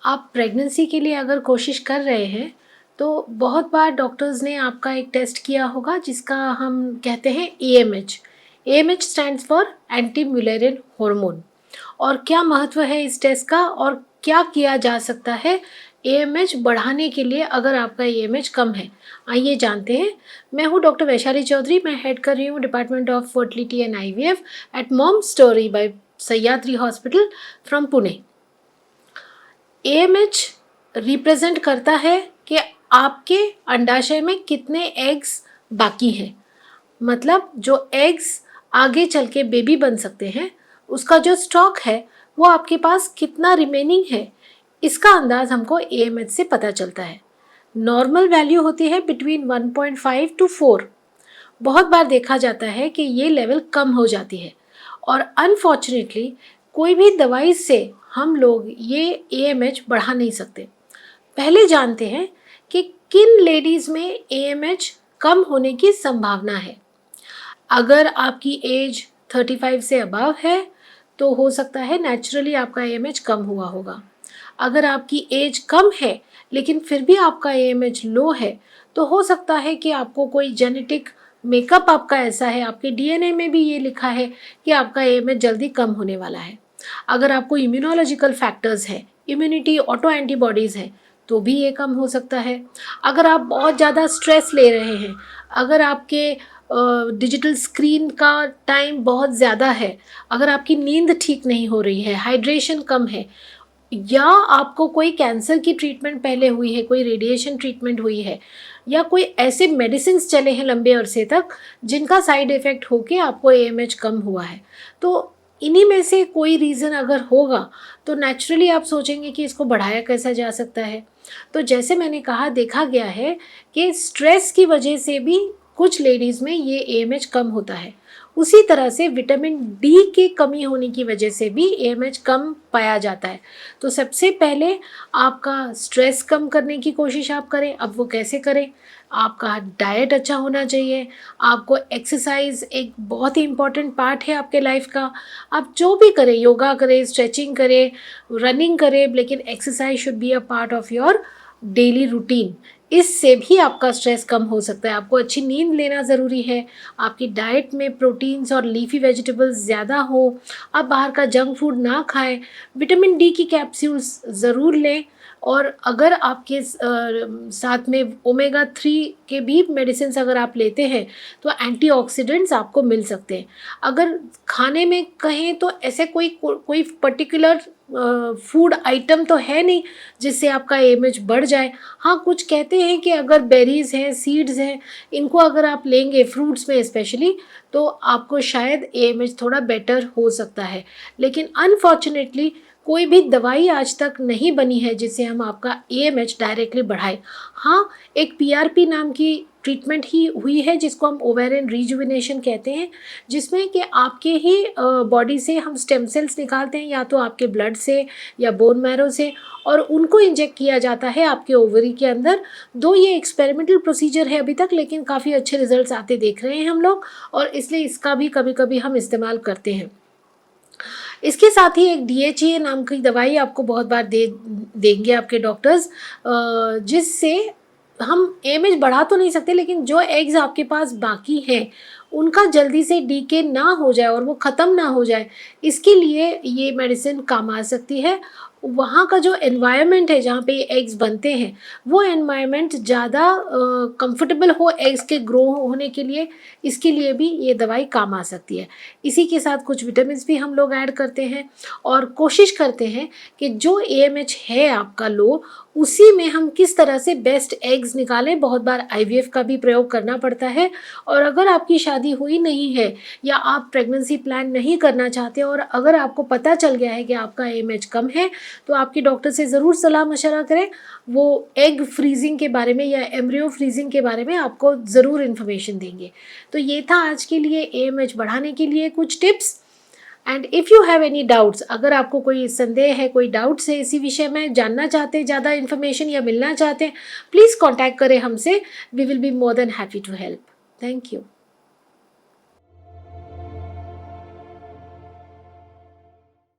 आप प्रेगनेंसी के लिए अगर कोशिश कर रहे हैं तो बहुत बार डॉक्टर्स ने आपका एक टेस्ट किया होगा जिसका हम कहते हैं AMH. AMH stands for anti Mullerian hormone. और क्या महत्व है इस टेस्ट का और क्या किया जा सकता है एएमएच बढ़ाने के लिए अगर आपका एएमएच कम है, आइए जानते हैं। मैं हूँ डॉक्टर वैशाली चौधरी। मैं हेड कर रही हूँ department of fertility and IVF at mom story by Sahyadri hospital from Pune. AMH represent करता है कि आपके अंडाशय में कितने एग्स बाकी हैं, मतलब जो एग्स आगे चल के बेबी बन सकते हैं उसका जो स्टॉक है वो आपके पास कितना रिमेनिंग है, इसका अंदाज हमको एएमएच से पता चलता है। नॉर्मल वैल्यू होती है बिटवीन 1.5 to 4। बहुत बार देखा जाता है कि ये लेवल कम हो जाती है और अनफॉर्चुनेटली कोई भी दवाई से हम लोग ये एएमएच बढ़ा नहीं सकते। पहले जानते हैं कि किन लेडीज़ में एएमएच कम होने की संभावना है। अगर आपकी एज 35 से अबव है तो हो सकता है नेचुरली आपका एएमएच कम हुआ होगा। अगर आपकी एज कम है लेकिन फिर भी आपका एएमएच लो है तो हो सकता है कि आपको कोई जेनेटिक मेकअप आपका ऐसा है, आपके डीएनए में भी ये लिखा है कि आपका एएमएच जल्दी कम होने वाला है। अगर आपको इम्यूनोलॉजिकल फैक्टर्स है, इम्यूनिटी ऑटो एंटीबॉडीज़ है, तो भी ये कम हो सकता है। अगर आप बहुत ज़्यादा स्ट्रेस ले रहे हैं, अगर आपके डिजिटल स्क्रीन का टाइम बहुत ज़्यादा है, अगर आपकी नींद ठीक नहीं हो रही है, हाइड्रेशन कम है, या आपको कोई कैंसर की ट्रीटमेंट पहले हुई है, कोई रेडिएशन ट्रीटमेंट हुई है, या कोई ऐसे मेडिसिन चले हैं लंबे अरसे तक जिनका साइड इफ़ेक्ट होके आपको एएमएच कम हुआ है, तो इन्हीं में से कोई रीज़न अगर होगा तो नेचुरली आप सोचेंगे कि इसको बढ़ाया कैसा जा सकता है। तो जैसे मैंने कहा, देखा गया है कि स्ट्रेस की वजह से भी कुछ लेडीज़ में ये एएमएच कम होता है। उसी तरह से विटामिन डी की कमी होने की वजह से भी एएमएच कम पाया जाता है। तो सबसे पहले आपका स्ट्रेस कम करने की कोशिश आप करें। अब वो कैसे करें? आपका डाइट अच्छा होना चाहिए, आपको एक्सरसाइज एक बहुत ही इम्पॉर्टेंट पार्ट है आपके लाइफ का। आप जो भी करें, योगा करें, स्ट्रेचिंग करें, रनिंग करें, लेकिन exercise should be a part of your daily routine. इससे भी आपका स्ट्रेस कम हो सकता है। आपको अच्छी नींद लेना ज़रूरी है, आपकी डाइट में प्रोटीन्स और लीफी वेजिटेबल्स ज़्यादा हो, आप बाहर का जंक फूड ना खाएं, विटामिन डी की कैप्सूल्स ज़रूर लें, और अगर आपके साथ में ओमेगा 3 के भी मेडिसिन अगर आप लेते हैं तो एंटीऑक्सीडेंट्स आपको मिल सकते हैं। अगर खाने में कहें तो ऐसे कोई पर्टिकुलर फूड आइटम तो है नहीं जिससे आपका एएमएच बढ़ जाए। हाँ, कुछ कहते हैं कि अगर बेरीज़ हैं, सीड्स हैं, इनको अगर आप लेंगे फ्रूट्स में स्पेशली, तो आपको शायद एएमएच थोड़ा बेटर हो सकता है। लेकिन अनफॉर्चुनेटली कोई भी दवाई आज तक नहीं बनी है जिससे हम आपका एएमएच डायरेक्टली बढ़ाएं। हाँ, एक पीआरपी नाम की ट्रीटमेंट ही हुई है जिसको हम ओवेरियन रिजुविनेशन कहते हैं, जिसमें कि आपके ही बॉडी से हम स्टेम सेल्स निकालते हैं, या तो आपके ब्लड से या बोन मैरो से, और उनको इंजेक्ट किया जाता है आपके ओवरी के अंदर। दो ये एक्सपेरिमेंटल प्रोसीजर है अभी तक, लेकिन काफ़ी अच्छे रिजल्ट्स आते देख रहे हैं हम लोग, और इसलिए इसका भी कभी कभी हम इस्तेमाल करते हैं। इसके साथ ही एक डीएचए नाम की दवाई आपको बहुत बार देंगे आपके डॉक्टर्स, जिससे हम एएमएच बढ़ा तो नहीं सकते, लेकिन जो एग्स आपके पास बाकी हैं उनका जल्दी से डीके ना हो जाए और वो ख़त्म ना हो जाए, इसके लिए ये मेडिसिन काम आ सकती है। वहाँ का जो एनवायरनमेंट है जहाँ पे ये एग्स बनते हैं, वो एनवायरनमेंट ज़्यादा कंफर्टेबल हो एग्स के ग्रो होने के लिए, इसके लिए भी ये दवाई काम आ सकती है। इसी के साथ कुछ विटामिन्स भी हम लोग ऐड करते हैं और कोशिश करते हैं कि जो एएमएच है आपका लो, उसी में हम किस तरह से बेस्ट एग्स निकालें। बहुत बार आईवीएफ का भी प्रयोग करना पड़ता है, और अगर आपकी शादी हुई नहीं है या आप प्रेगनेंसी प्लान नहीं करना चाहते और अगर आपको पता चल गया है कि आपका एएमएच कम है, तो आपके डॉक्टर से ज़रूर सलाह मशवरा करें। वो एग फ्रीजिंग के बारे में या एम्ब्रियो फ्रीजिंग के बारे में आपको ज़रूर इन्फॉर्मेशन देंगे। तो ये था आज के लिए एएमएच बढ़ाने के लिए कुछ tips. And if you have any doubts, अगर आपको कोई संदेह है, कोई डाउट्स है इसी विषय में, जानना चाहते हैं ज़्यादा इन्फॉर्मेशन या मिलना चाहते हैं, प्लीज़ कॉन्टैक्ट करें हमसे। We will be more than happy to help. Thank you.